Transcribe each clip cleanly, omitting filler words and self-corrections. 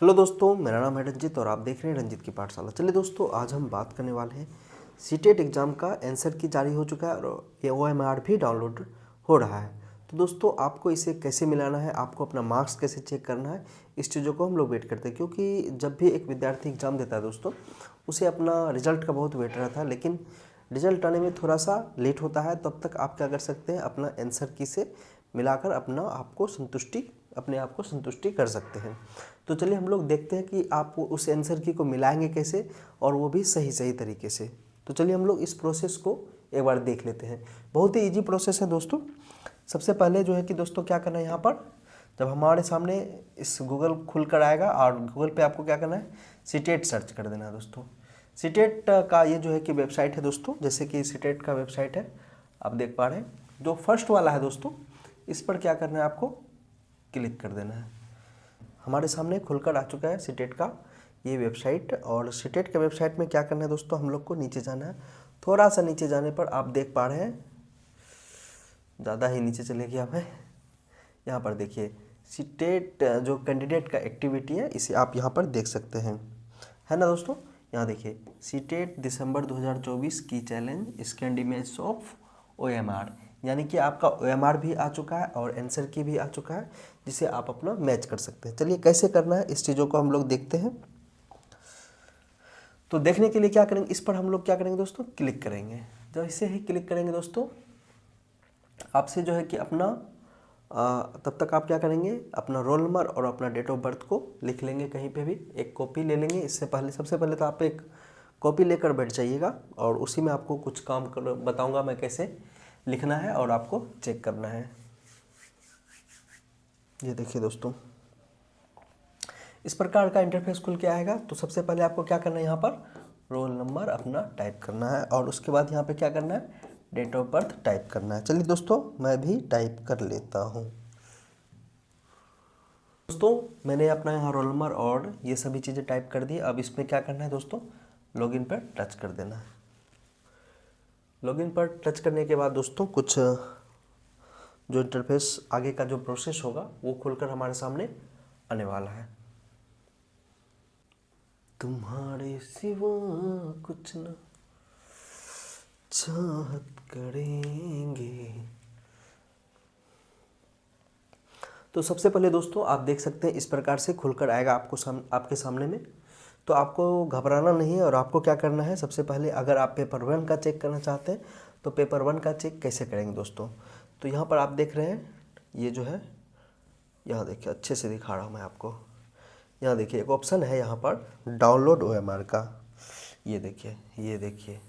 Hello दोस्तों, मेरा नाम है रंजित और आप देख रहे हैं रंजित की पाठशाला। चलिए दोस्तों, आज हम बात करने वाले हैं सीटेट एग्ज़ाम का आंसर की जारी हो चुका है और ये OMR भी डाउनलोड हो रहा है। तो दोस्तों, आपको इसे कैसे मिलाना है, आपको अपना मार्क्स कैसे चेक करना है, इस चीज़ों को हम लोग वेट करते हैं। क्योंकि जब भी एक विद्यार्थी एग्ज़ाम देता है दोस्तों, उसे अपना रिजल्ट का बहुत वेट रहता है, लेकिन रिजल्ट आने में थोड़ा सा लेट होता है। तब तक आप क्या कर सकते हैं, अपना आंसर की से मिलाकर अपने आप को संतुष्टि कर सकते हैं। तो चलिए हम लोग देखते हैं कि आप उस आंसर की को मिलाएंगे कैसे, और वो भी सही तरीके से। तो चलिए हम लोग इस प्रोसेस को एक बार देख लेते हैं। बहुत ही इजी प्रोसेस है दोस्तों। सबसे पहले जो है कि दोस्तों क्या करना है, यहाँ पर जब हमारे सामने इस गूगल खुल कर आएगा और गूगल पे आपको क्या करना है, सीटेट सर्च कर देना है दोस्तों। सीटेट का ये जो है कि वेबसाइट है दोस्तों, जैसे कि सीटेट का वेबसाइट है, आप देख पा रहे हैं। जो फर्स्ट वाला है दोस्तों, इस पर क्या करना है, आपको क्लिक कर देना है। हमारे सामने खुलकर आ चुका है सीटेट का ये वेबसाइट। और सीटेट के वेबसाइट में क्या करना है दोस्तों, हम लोग को नीचे जाना है। थोड़ा सा नीचे जाने पर आप देख पा रहे हैं, ज़्यादा ही नीचे चले गया मैं। यहाँ पर देखिए सीटेट जो कैंडिडेट का एक्टिविटी है, इसे आप यहाँ पर देख सकते हैं, है ना दोस्तों। यहाँ देखिए सीटेट दिसंबर 2024 की challenge scanned image of OMR, यानी कि आपका OMR भी आ चुका है और आंसर की भी आ चुका है, जिसे आप अपना मैच कर सकते हैं। चलिए कैसे करना है, इस चीज़ों को हम लोग देखते हैं। तो देखने के लिए क्या करेंगे, इस पर हम लोग क्या करेंगे दोस्तों, क्लिक करेंगे। जब इसे ही क्लिक करेंगे दोस्तों, आपसे जो है कि अपना तब तक आप क्या करेंगे, अपना रोल नंबर और अपना डेट ऑफ बर्थ को लिख लेंगे कहीं पे भी। एक कॉपी ले लेंगे। इससे पहले सबसे पहले तो आप एक कॉपी लेकर बैठ जाइएगा और उसी में आपको कुछ काम कर बताऊंगा मैं कैसे लिखना है और आपको चेक करना है। ये देखिए दोस्तों, इस प्रकार का इंटरफेस खुल के आएगा। तो सबसे पहले आपको क्या करना है, यहाँ पर रोल नंबर अपना टाइप करना है और उसके बाद यहाँ पे क्या करना है, डेट ऑफ बर्थ टाइप करना है। चलिए दोस्तों, मैं भी टाइप कर लेता हूँ। दोस्तों, मैंने अपना यहाँ रोल नंबर और ये सभी चीज़ें टाइप कर दी। अब इसमें क्या करना है दोस्तों, लॉगिन पर टच कर देना है। लॉगिन पर टच करने के बाद दोस्तों कुछ जो इंटरफेस आगे का जो प्रोसेस होगा वो खुलकर हमारे सामने आने वाला है। तुम्हारे सिवा कुछ न चाहत करेंगे। तो सबसे पहले दोस्तों आप देख सकते हैं इस प्रकार से खुलकर आएगा आपके सामने में। तो आपको घबराना नहीं है और आपको क्या करना है, सबसे पहले अगर आप पेपर 1 का चेक करना चाहते हैं तो पेपर 1 का चेक कैसे करेंगे दोस्तों। तो यहाँ पर आप देख रहे हैं, ये जो है, यहाँ देखिए अच्छे से दिखा रहा हूँ मैं आपको। यहाँ देखिए एक ऑप्शन है यहाँ पर डाउनलोड OMR का। ये देखिए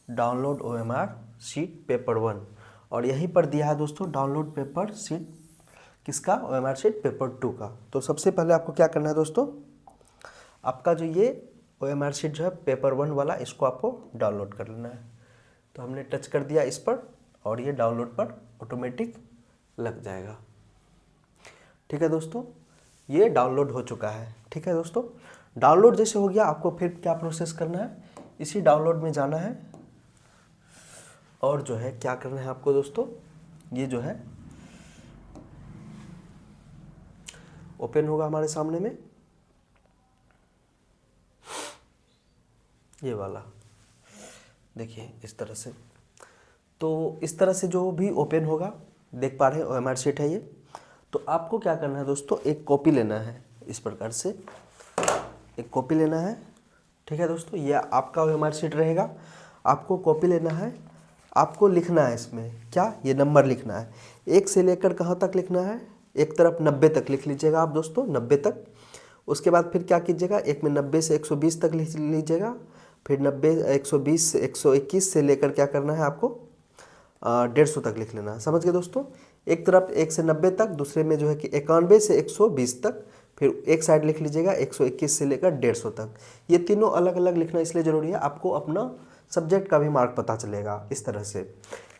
डाउनलोड OMR शीट पेपर 1, और यहीं पर दिया है दोस्तों डाउनलोड पेपर शीट किसका, OMR शीट पेपर 2 का। तो सबसे पहले आपको क्या करना है दोस्तों, आपका जो ये OMR शीट जो है पेपर 1 वाला, इसको आपको डाउनलोड कर लेना है। तो हमने टच कर दिया इस पर और ये डाउनलोड पर ऑटोमेटिक लग जाएगा। ठीक है दोस्तों, ये डाउनलोड हो चुका है। ठीक है दोस्तों, डाउनलोड जैसे हो गया, आपको फिर क्या प्रोसेस करना है, इसी डाउनलोड में जाना है और जो है क्या करना है आपको दोस्तों, ये जो है ओपन होगा हमारे सामने में, ये वाला देखिए इस तरह से। तो इस तरह से जो भी ओपन होगा, देख पा रहे हैं OMR शीट है ये। तो आपको क्या करना है दोस्तों, एक कॉपी लेना है, इस प्रकार से एक कॉपी लेना है। ठीक है दोस्तों, ये आपका OMR शीट रहेगा। आपको कॉपी लेना है, आपको लिखना है इसमें क्या, ये नंबर लिखना है। 1 से लेकर कहाँ तक लिखना है, एक तरफ 90 तक लिख लीजिएगा आप दोस्तों, 90 तक। उसके बाद फिर क्या कीजिएगा, एक में 90 से 120 तक लिख लीजिएगा। फिर 90 120 121 से लेकर क्या करना है आपको 150 तक लिख लेना है। समझ गए दोस्तों, एक तरफ 1 से 90 तक, दूसरे में जो है कि 91 से 120 तक, फिर एक साइड लिख लीजिएगा 121 से लेकर 150 तक। ये तीनों अलग अलग लिखना इसलिए ज़रूरी है, आपको अपना सब्जेक्ट का भी मार्क पता चलेगा इस तरह से।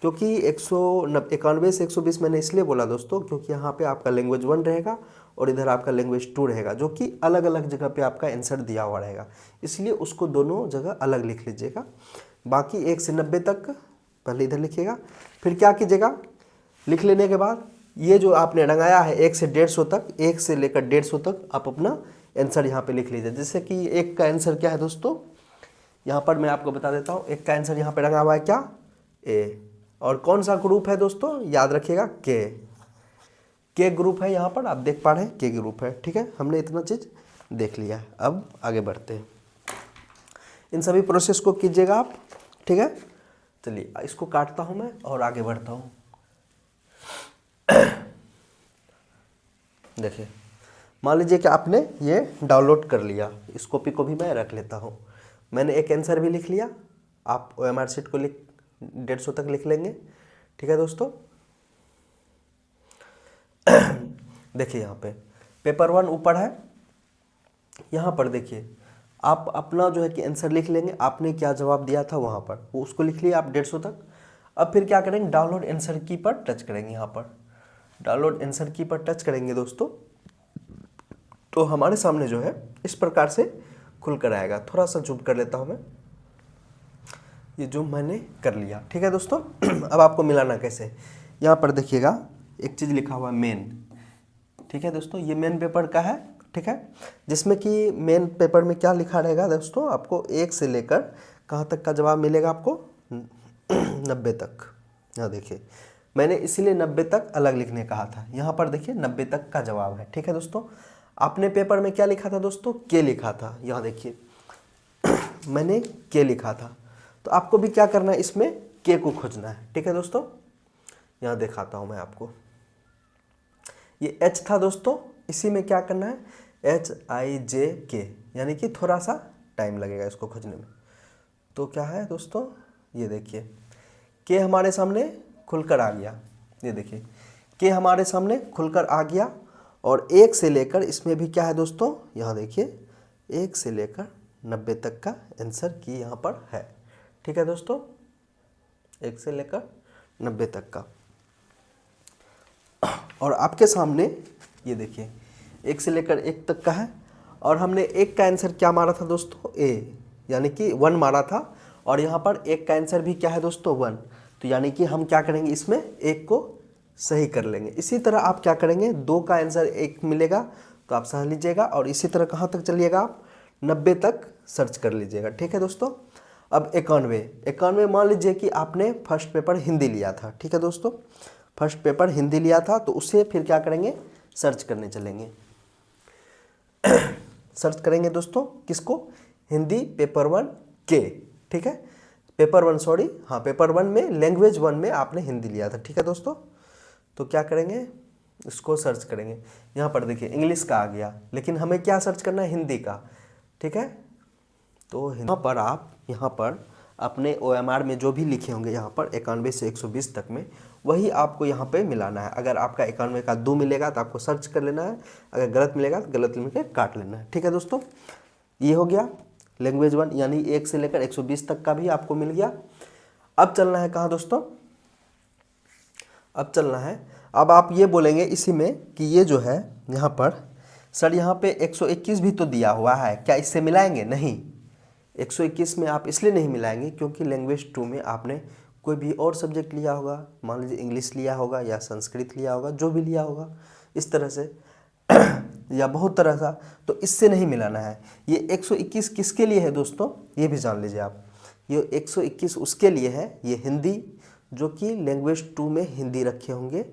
क्योंकि 191 से 120 मैंने इसलिए बोला दोस्तों, क्योंकि यहाँ पे आपका लैंग्वेज 1 रहेगा और इधर आपका लैंग्वेज 2 रहेगा, जो कि अलग अलग जगह पे आपका आंसर दिया हुआ रहेगा, इसलिए उसको दोनों जगह अलग लिख लीजिएगा। बाकी 1 से 90 तक पहले इधर लिखिएगा। फिर क्या कीजिएगा, लिख लेने के बाद ये जो आपने रंगाया है 1 से 150 तक, 1 से लेकर 150 तक आप अपना आंसर यहाँ पे लिख लीजिए। जैसे कि एक का आंसर क्या है दोस्तों, यहाँ पर मैं आपको बता देता हूँ। एक का आंसर यहाँ पे रंगा हुआ है क्या, ए। और कौन सा ग्रुप है दोस्तों, याद रखिएगा के ग्रुप है। यहाँ पर आप देख पा रहे हैं के ग्रुप है। ठीक है, हमने इतना चीज़ देख लिया है। अब आगे बढ़ते हैं, इन सभी प्रोसेस को कीजिएगा आप। ठीक है, चलिए इसको काटता हूँ मैं और आगे बढ़ता हूँ। देखिए, मान लीजिए कि आपने ये डाउनलोड कर लिया, इस कॉपी को भी मैं रख लेता हूँ। मैंने एक आंसर भी लिख लिया, आप OMR शीट को 150 तक लिख लेंगे। ठीक है दोस्तों, देखिए यहाँ पे पेपर 1 ऊपर है। यहाँ पर देखिए आप अपना जो है कि आंसर लिख लेंगे, आपने क्या जवाब दिया था वहाँ पर, वो उसको लिख लिया आप 150 तक। अब फिर क्या करेंगे, डाउनलोड आंसर की पर टच करेंगे। यहाँ पर डाउनलोड आंसर की पर टच करेंगे दोस्तों, तो हमारे सामने जो है इस प्रकार से खुल कर आएगा। थोड़ा सा जूम कर लेता हूँ मैं, ये जूम मैंने कर लिया। ठीक है दोस्तों, अब आपको मिलाना कैसे, यहाँ पर देखिएगा एक चीज़ लिखा हुआ है मेन। ठीक है दोस्तों, ये मेन पेपर का है। ठीक है, जिसमें कि मेन पेपर में क्या लिखा रहेगा दोस्तों, आपको 1 से लेकर कहाँ तक का जवाब मिलेगा, आपको 90 तक। यहाँ देखिए मैंने इसीलिए 90 तक अलग लिखने कहा था। यहाँ पर देखिए 90 तक का जवाब है। ठीक है दोस्तों, आपने पेपर में क्या लिखा था दोस्तों, के लिखा था। यहाँ देखिए मैंने के लिखा था, तो आपको भी क्या करना है, इसमें के को खोजना है। ठीक है दोस्तों, यहाँ दिखाता हूँ मैं आपको। ये H था दोस्तों, इसी में क्या करना है, HIJK, यानी कि थोड़ा सा टाइम लगेगा इसको खोजने में। तो क्या है दोस्तों, ये देखिए के हमारे सामने खुलकर आ गया। ये देखिए के हमारे सामने खुलकर आ गया, और 1 से लेकर इसमें भी क्या है दोस्तों, यहाँ देखिए 1 से लेकर 90 तक का आंसर की यहाँ पर है। ठीक है दोस्तों, 1 से लेकर 90 तक का। और आपके सामने ये देखिए 1 से लेकर 1 तक का है, और हमने 1 का आंसर क्या मारा था दोस्तों, ए, यानी कि 1 मारा था। और यहाँ पर 1 का आंसर भी क्या है दोस्तों, 1। तो यानी कि हम क्या करेंगे, इसमें 1 को सही कर लेंगे। इसी तरह आप क्या करेंगे, 2 का आंसर 1 मिलेगा तो आप सही लीजिएगा, और इसी तरह कहाँ तक चलिएगा, आप 90 तक सर्च कर लीजिएगा। ठीक है दोस्तों, अब 91 मान लीजिए कि आपने फर्स्ट पेपर हिंदी लिया था। ठीक है दोस्तों, फर्स्ट पेपर हिंदी लिया था, तो उसे फिर क्या करेंगे, सर्च करने चलेंगे। सर्च करेंगे दोस्तों किसको, हिंदी पेपर 1 के। ठीक है, पेपर 1 सॉरी, हाँ पेपर 1 में लैंग्वेज 1 में आपने हिंदी लिया था। ठीक है दोस्तों, तो क्या करेंगे, इसको सर्च करेंगे। यहाँ पर देखिए इंग्लिश का आ गया, लेकिन हमें क्या सर्च करना है, हिंदी का। ठीक है, तो यहाँ पर आप यहाँ पर अपने OMR में जो भी लिखे होंगे यहाँ पर 91 से 120 तक में, वही आपको यहाँ पे मिलाना है। अगर आपका 91 का 2 मिलेगा तो आपको सर्च कर लेना है, अगर गलत मिलेगा तो गलत लिख के काट लेना है। ठीक है दोस्तों, ये हो गया लैंग्वेज 1, यानी 1 से लेकर 120 तक का भी आपको मिल गया। अब चलना है कहाँ दोस्तों, अब चलना है, अब आप ये बोलेंगे इसी में कि ये जो है यहाँ पर सर यहाँ पे 121 भी तो दिया हुआ है, क्या इससे मिलाएंगे, नहीं। 121 में आप इसलिए नहीं मिलाएंगे क्योंकि लैंग्वेज 2 में आपने कोई भी और सब्जेक्ट लिया होगा, मान लीजिए इंग्लिश लिया होगा या संस्कृत लिया होगा, जो भी लिया होगा इस तरह से या बहुत तरह सा, तो इससे नहीं मिलाना है। ये 121 किसके लिए है दोस्तों, ये भी जान लीजिए आप। ये 121 उसके लिए है, ये हिंदी जो कि लैंग्वेज 2 में हिंदी रखे होंगे।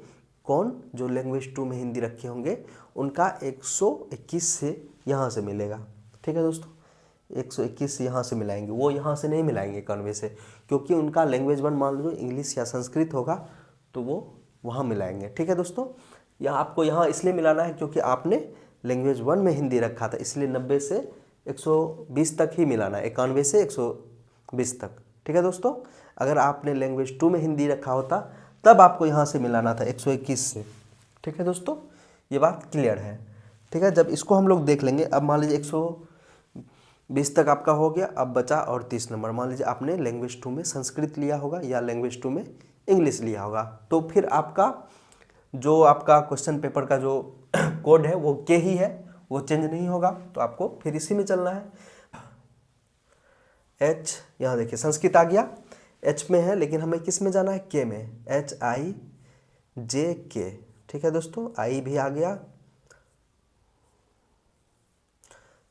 कौन, जो लैंग्वेज 2 में हिंदी रखे होंगे उनका 121 से यहाँ से मिलेगा। ठीक है दोस्तों, 121 यहाँ से मिलाएंगे, वो यहाँ से नहीं मिलाएंगे 91 से, क्योंकि उनका लैंग्वेज 1 मान लो इंग्लिश या संस्कृत होगा तो वो वहाँ मिलाएंगे। ठीक है दोस्तों, यह आपको यहाँ इसलिए मिलाना है क्योंकि आपने लैंग्वेज 1 में हिंदी रखा था, इसलिए 90 से 120 तक ही मिलाना है, 91 से 120 तक। ठीक है दोस्तों, अगर आपने लैंग्वेज 2 में हिंदी रखा होता तब आपको यहाँ से मिलाना था 121 से। ठीक है दोस्तों, ये बात क्लियर है। ठीक है, जब इसको हम लोग देख लेंगे, अब मान लीजिए 120 तक आपका हो गया, अब बचा और 30 नंबर। मान लीजिए आपने लैंग्वेज 2 में संस्कृत लिया होगा या लैंग्वेज 2 में इंग्लिश लिया होगा, तो फिर आपका जो आपका क्वेश्चन पेपर का जो कोड है वो के ही है, वो चेंज नहीं होगा, तो आपको फिर इसी में चलना है। H, यहाँ देखिए संस्कृत आ गया, H में है, लेकिन हमें किस में जाना है, के में, HIJK। ठीक है दोस्तों, आई भी आ गया,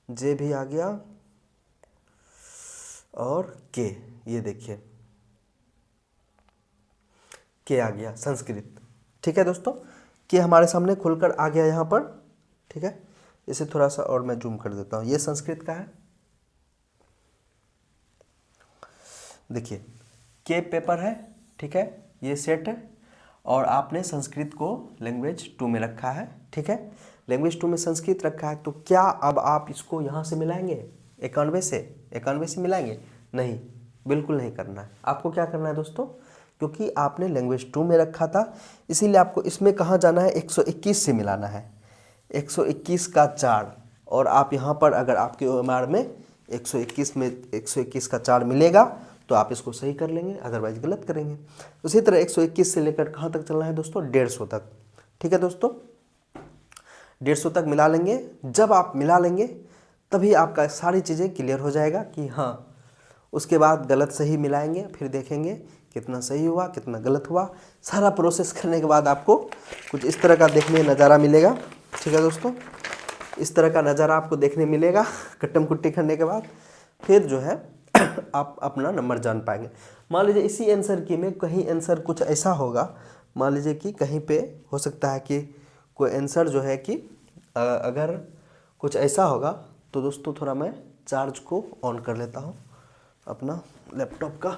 जे भी आ गया, और के, ये देखिए के आ गया संस्कृत। ठीक है दोस्तों, के हमारे सामने खुलकर आ गया यहाँ पर। ठीक है, इसे थोड़ा सा और मैं जूम कर देता हूँ, ये संस्कृत का है। देखिए के पेपर है, ठीक है, ये सेट है, और आपने संस्कृत को लैंग्वेज 2 में रखा है। ठीक है, लैंग्वेज 2 में संस्कृत रखा है, तो क्या अब आप इसको यहाँ से मिलाएंगे 91 से मिलाएंगे? नहीं, बिल्कुल नहीं करना है। आपको क्या करना है दोस्तों, क्योंकि आपने लैंग्वेज 2 में रखा था, इसीलिए आपको इसमें कहाँ जाना है, 121 से मिलाना है, 121 का 4। और आप यहाँ पर अगर आपके OMR में 121 में 121 का 4 मिलेगा तो आप इसको सही कर लेंगे, अदरवाइज गलत करेंगे। उसी तरह 121 से लेकर कहाँ तक चलना है दोस्तों, 150 तक। ठीक है दोस्तों, 150 तक मिला लेंगे। जब आप मिला लेंगे तभी आपका सारी चीज़ें क्लियर हो जाएगा कि हाँ, उसके बाद गलत सही मिलाएंगे, फिर देखेंगे कितना सही हुआ कितना गलत हुआ। सारा प्रोसेस करने के बाद आपको कुछ इस तरह का देखने नज़ारा मिलेगा। ठीक है दोस्तों, इस तरह का नज़ारा आपको देखने मिलेगा कट्टम कुट्टी करने के बाद। फिर जो है आप अपना नंबर जान पाएंगे। मान लीजिए इसी आंसर की में कहीं आंसर कुछ ऐसा होगा, मान लीजिए कि कहीं पे हो सकता है कि कोई आंसर जो है कि अगर कुछ ऐसा होगा, तो दोस्तों थोड़ा मैं चार्ज को ऑन कर लेता हूँ अपना लैपटॉप का।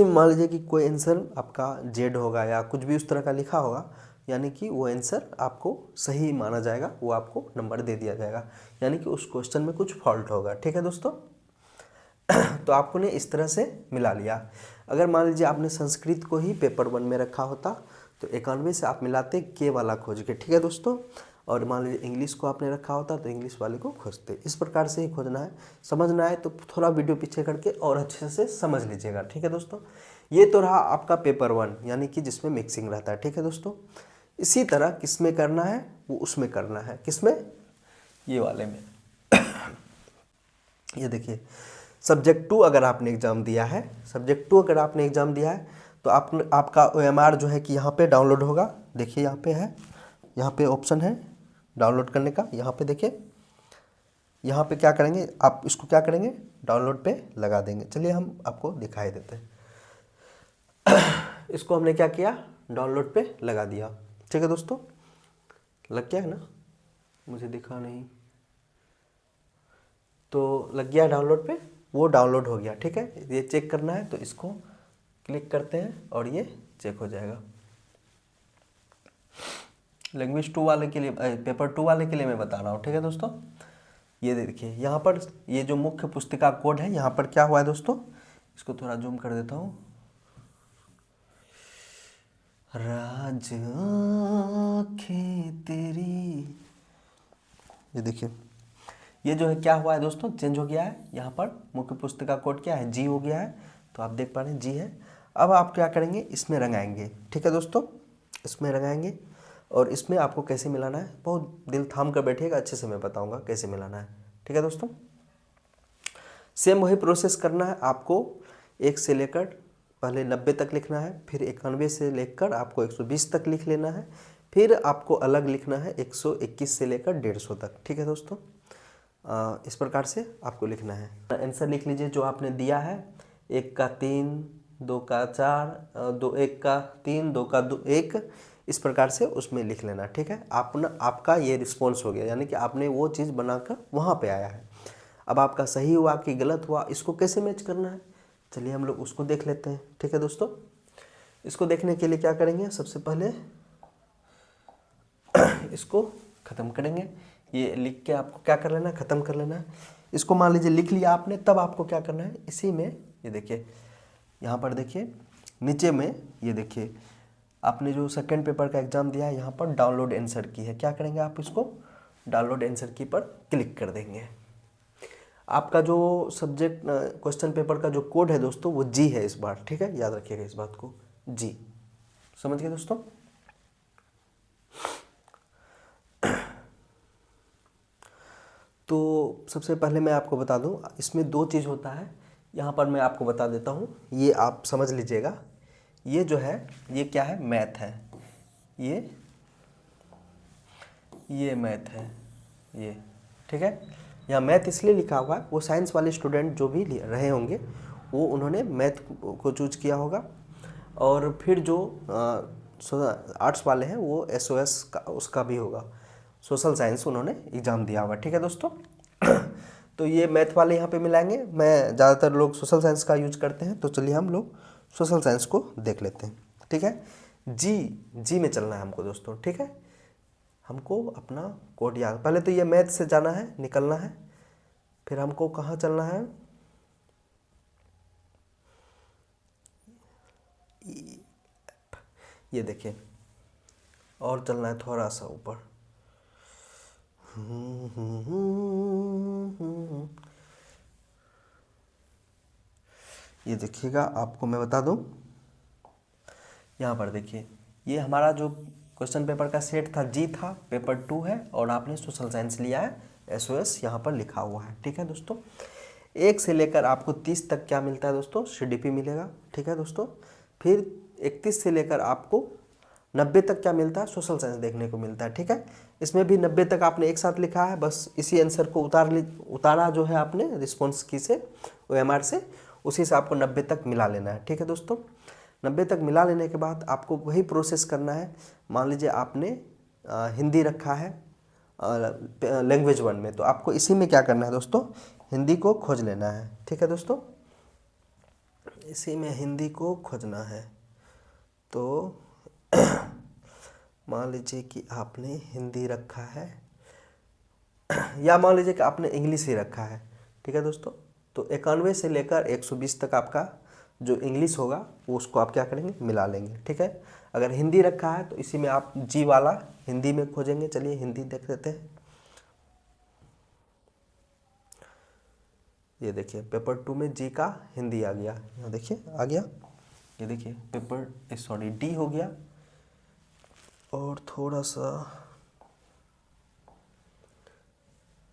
मान लीजिए कि कोई आंसर आपका जेड होगा या कुछ भी उस तरह का लिखा होगा, यानी कि वो आंसर आपको सही माना जाएगा, वो आपको नंबर दे दिया जाएगा, यानी कि उस क्वेश्चन में कुछ फॉल्ट होगा। ठीक है दोस्तों, तो आपको ने इस तरह से मिला लिया। अगर मान लीजिए आपने संस्कृत को ही पेपर 1 में रखा होता तो 91 से आप मिलाते के वाला खोज के। ठीक है दोस्तों, और मान लीजिए इंग्लिश को आपने रखा होता तो इंग्लिश वाले को खोजते। इस प्रकार से ही खोजना है। समझना है तो थोड़ा वीडियो पीछे करके और अच्छे से समझ लीजिएगा। ठीक है दोस्तों, ये तो रहा आपका पेपर 1, यानी कि जिसमें मिक्सिंग रहता है। ठीक है दोस्तों, इसी तरह किसमें करना है, वो उसमें करना है। किसमें, ये वाले में। ये देखिए सब्जेक्ट 2 अगर आपने एग्ज़ाम दिया है, सब्जेक्ट 2 अगर आपने एग्ज़ाम दिया है तो आपका OMR जो है कि यहाँ पे डाउनलोड होगा। देखिए यहाँ पे है, यहाँ पे ऑप्शन है डाउनलोड करने का। यहाँ पे देखिए, यहाँ पे क्या करेंगे आप, इसको क्या करेंगे, डाउनलोड पे लगा देंगे। चलिए हम आपको दिखाई देते हैं। इसको हमने क्या किया, डाउनलोड पे लगा दिया। ठीक है दोस्तों, लग गया है ना, मुझे दिखा नहीं, तो लग गया डाउनलोड पे, वो डाउनलोड हो गया। ठीक है, ये चेक करना है तो इसको क्लिक करते हैं और ये चेक हो जाएगा। लैंग्वेज 2 वाले के लिए, पेपर 2 वाले के लिए मैं बता रहा हूँ। ठीक है दोस्तों, ये देखिए यहाँ पर ये जो मुख्य पुस्तिका कोड है, यहाँ पर क्या हुआ है दोस्तों, इसको थोड़ा जूम कर देता हूँ। राज आँखें तेरी, ये देखिए ये जो है क्या हुआ है दोस्तों, चेंज हो गया है। यहाँ पर मुख्य पुस्तिका कोड क्या है, जी हो गया है, तो आप देख पा रहे हैं जी है। अब आप क्या करेंगे, इसमें रंगाएंगे। ठीक है दोस्तों, इसमें रंगाएंगे, और इसमें आपको कैसे मिलाना है, बहुत दिल थाम कर बैठिएगा, अच्छे से मैं बताऊंगा कैसे मिलाना है। ठीक है दोस्तों, सेम वही प्रोसेस करना है आपको। 1 से लेकर पहले 90 तक लिखना है, फिर 91 से लेकर आपको 120 तक लिख लेना है, फिर आपको अलग लिखना है 121 से लेकर 150 तक। ठीक है दोस्तों, इस प्रकार से आपको लिखना है। आंसर लिख लीजिए जो आपने दिया है, 1 का 3, 2 का 4, 1 का 3, 2 का 1, इस प्रकार से उसमें लिख लेना। ठीक है, आपका ये रिस्पॉन्स हो गया, यानी कि आपने वो चीज़ बनाकर वहाँ पे आया है। अब आपका सही हुआ कि गलत हुआ, इसको कैसे मैच करना है, चलिए हम लोग उसको देख लेते हैं। ठीक है दोस्तों, इसको देखने के लिए क्या करेंगे, सबसे पहले इसको ख़त्म करेंगे। ये लिख के आपको क्या कर लेना है, ख़त्म कर लेना है। इसको मान लीजिए लिख लिया आपने, तब आपको क्या करना है, इसी में ये देखिए यहाँ पर देखिए नीचे में, ये देखिए आपने जो सेकंड पेपर का एग्ज़ाम दिया है, यहाँ पर डाउनलोड आंसर की है। क्या करेंगे आप, इसको डाउनलोड आंसर की पर क्लिक कर देंगे। आपका जो सब्जेक्ट क्वेश्चन पेपर का जो कोड है दोस्तों, वो जी है इस बार। ठीक है, याद रखिएगा इस बात को, जी। समझ गए दोस्तों, तो सबसे पहले मैं आपको बता दूं, इसमें 2 चीज़ होता है, यहाँ पर मैं आपको बता देता हूँ, ये आप समझ लीजिएगा। ये जो है ये क्या है, मैथ है, ये ये मैथ है, ये ठीक है। यहाँ मैथ इसलिए लिखा हुआ है, वो साइंस वाले स्टूडेंट जो भी रहे होंगे वो उन्होंने मैथ को चूज किया होगा। और फिर जो आर्ट्स वाले हैं वो SOS का उसका भी होगा, सोशल साइंस उन्होंने एग्ज़ाम दिया होगा, ठीक है दोस्तों। तो ये मैथ वाले यहाँ पे मिलाएंगे। मैं ज़्यादातर लोग सोशल साइंस का यूज करते हैं, तो चलिए हम लोग सोशल साइंस को देख लेते हैं, ठीक है। जी में चलना है हमको दोस्तों, ठीक है। हमको अपना कोड याद, पहले तो ये मैथ से जाना है, निकलना है, फिर हमको कहाँ चलना है, ये देखिए, और चलना है थोड़ा सा ऊपर। ये देखिएगा, आपको मैं बता दूं, यहाँ पर देखिए, ये हमारा जो क्वेश्चन पेपर का सेट था जी था, पेपर 2 है, और आपने सोशल साइंस लिया है, SOS यहाँ पर लिखा हुआ है, ठीक है दोस्तों। 1 से लेकर आपको 30 तक क्या मिलता है दोस्तों, CDP मिलेगा, ठीक है दोस्तों। फिर 31 से लेकर आपको 90 तक क्या मिलता है, सोशल साइंस देखने को मिलता है, ठीक है। इसमें भी 90 तक आपने एक साथ लिखा है, बस इसी आंसर को उतारा जो है आपने रिस्पॉन्स की से, OMR से, उसी से आपको 90 तक मिला लेना है, ठीक है दोस्तों। 90 तक मिला लेने के बाद आपको वही प्रोसेस करना है। मान लीजिए आपने हिंदी रखा है लैंग्वेज 1 में, तो आपको इसी में क्या करना है दोस्तों, हिंदी को खोज लेना है, ठीक है दोस्तों। इसी में हिंदी को खोजना है, तो मान लीजिए कि आपने हिंदी रखा है, या मान लीजिए कि आपने इंग्लिश ही रखा है, ठीक है दोस्तों। तो 91 से लेकर 120 तक आपका जो इंग्लिश होगा वो उसको आप क्या करेंगे, मिला लेंगे, ठीक है। अगर हिंदी रखा है तो इसी में आप जी वाला हिंदी में खोजेंगे। चलिए हिंदी देख लेते हैं। ये देखिए, पेपर 2 में जी का हिंदी आ गया, यहाँ देखिए आ गया, ये देखिए पेपर डी हो गया। और थोड़ा सा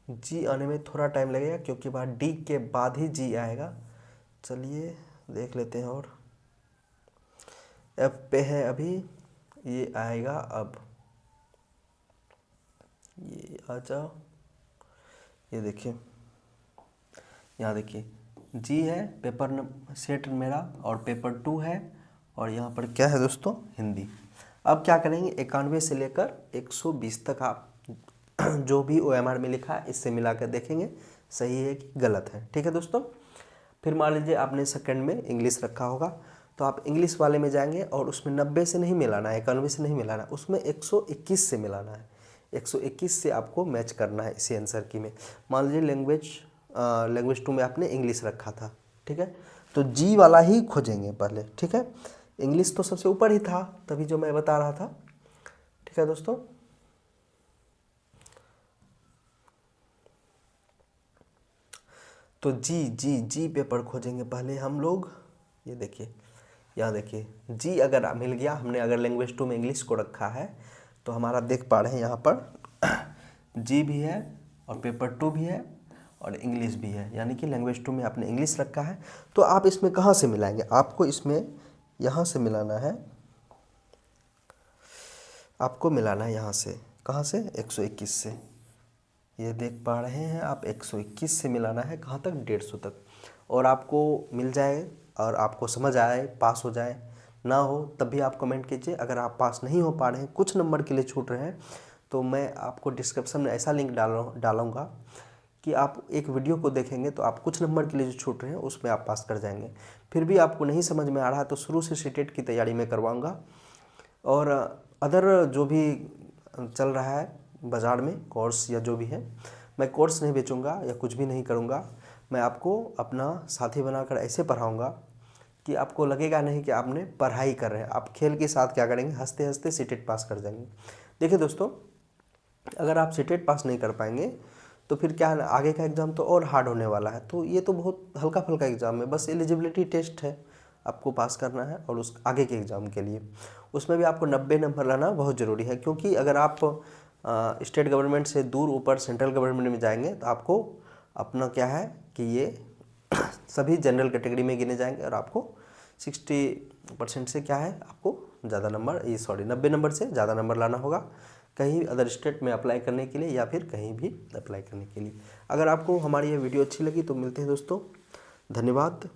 जी आने में थोड़ा टाइम लगेगा, क्योंकि बाद डी के बाद ही जी आएगा। चलिए देख लेते हैं। और एफ पे है अभी, ये आएगा अब, ये आ जाओ, ये देखिए, यहाँ देखिए जी है पेपर सेट मेरा, और पेपर 2 है, और यहाँ पर क्या है दोस्तों, हिंदी। अब क्या करेंगे, 91 से लेकर 120 तक आप जो भी OMR में लिखा है इससे मिलाकर देखेंगे सही है कि गलत है, ठीक है दोस्तों। फिर मान लीजिए आपने सेकंड में इंग्लिश रखा होगा, तो आप इंग्लिश वाले में जाएंगे और उसमें 90 से नहीं मिलाना है, 91 से नहीं मिलाना है, उसमें 121 से मिलाना है। 121 से आपको मैच करना है इसी आंसर की में। मान लीजिए लैंग्वेज 2 में आपने इंग्लिश रखा था, ठीक है, तो जी वाला ही खोजेंगे पहले, ठीक है। इंग्लिश तो सबसे ऊपर ही था, तभी जो मैं बता रहा था, ठीक है दोस्तों। तो जी पेपर खोजेंगे पहले हम लोग। ये देखिए, यहाँ देखिए, जी अगर मिल गया, हमने अगर लैंग्वेज 2 में इंग्लिश को रखा है, तो हमारा देख पा रहे हैं यहाँ पर जी भी है, और पेपर 2 भी है, और इंग्लिश भी है, यानी कि लैंग्वेज 2 में आपने इंग्लिश रखा है। तो आप इसमें कहाँ से मिलाएंगे, आपको इसमें यहाँ से मिलाना है, आपको मिलाना है यहाँ से, कहाँ से, 121 से। ये देख पा रहे हैं आप, 121 से मिलाना है कहाँ तक, 150 तक। और आपको मिल जाए और आपको समझ आए, पास हो जाए, ना हो तब भी आप कमेंट कीजिए। अगर आप पास नहीं हो पा रहे हैं, कुछ नंबर के लिए छूट रहे हैं, तो मैं आपको डिस्क्रिप्शन में ऐसा लिंक डालूँगा कि आप एक वीडियो को देखेंगे तो आप कुछ नंबर के लिए जो छूट रहे हैं उसमें आप पास कर जाएंगे। फिर भी आपको नहीं समझ में आ रहा है तो शुरू से सीटेट की तैयारी में करवाऊँगा। और अदर जो भी चल रहा है बाज़ार में कोर्स या जो भी है, मैं कोर्स नहीं बेचूंगा या कुछ भी नहीं करूंगा। मैं आपको अपना साथी बनाकर ऐसे पढ़ाऊंगा कि आपको लगेगा नहीं कि आपने पढ़ाई कर रहे हैं, आप खेल के साथ क्या करेंगे, हंसते हंसते सीटेट पास कर जाएंगे। देखिए दोस्तों, अगर आप सीटेट पास नहीं कर पाएंगे तो फिर क्या है ना, आगे का एग्ज़ाम तो और हार्ड होने वाला है। तो ये तो बहुत हल्का फुल्का एग्ज़ाम है, बस एलिजिबिलिटी टेस्ट है, आपको पास करना है। और उस आगे के एग्ज़ाम के लिए उसमें भी आपको 90 नंबर लाना बहुत ज़रूरी है, क्योंकि अगर आप स्टेट गवर्नमेंट से दूर ऊपर सेंट्रल गवर्नमेंट में जाएंगे तो आपको अपना क्या है कि ये सभी जनरल कैटेगरी में गिने जाएंगे, और आपको 60% से क्या है, आपको ज़्यादा नंबर, 90 नंबर से ज़्यादा नंबर लाना होगा। कहीं अदर स्टेट में अप्लाई करने के लिए या फिर कहीं भी अप्लाई करने के लिए। अगर आपको हमारी ये वीडियो अच्छी लगी तो मिलते हैं दोस्तों, धन्यवाद।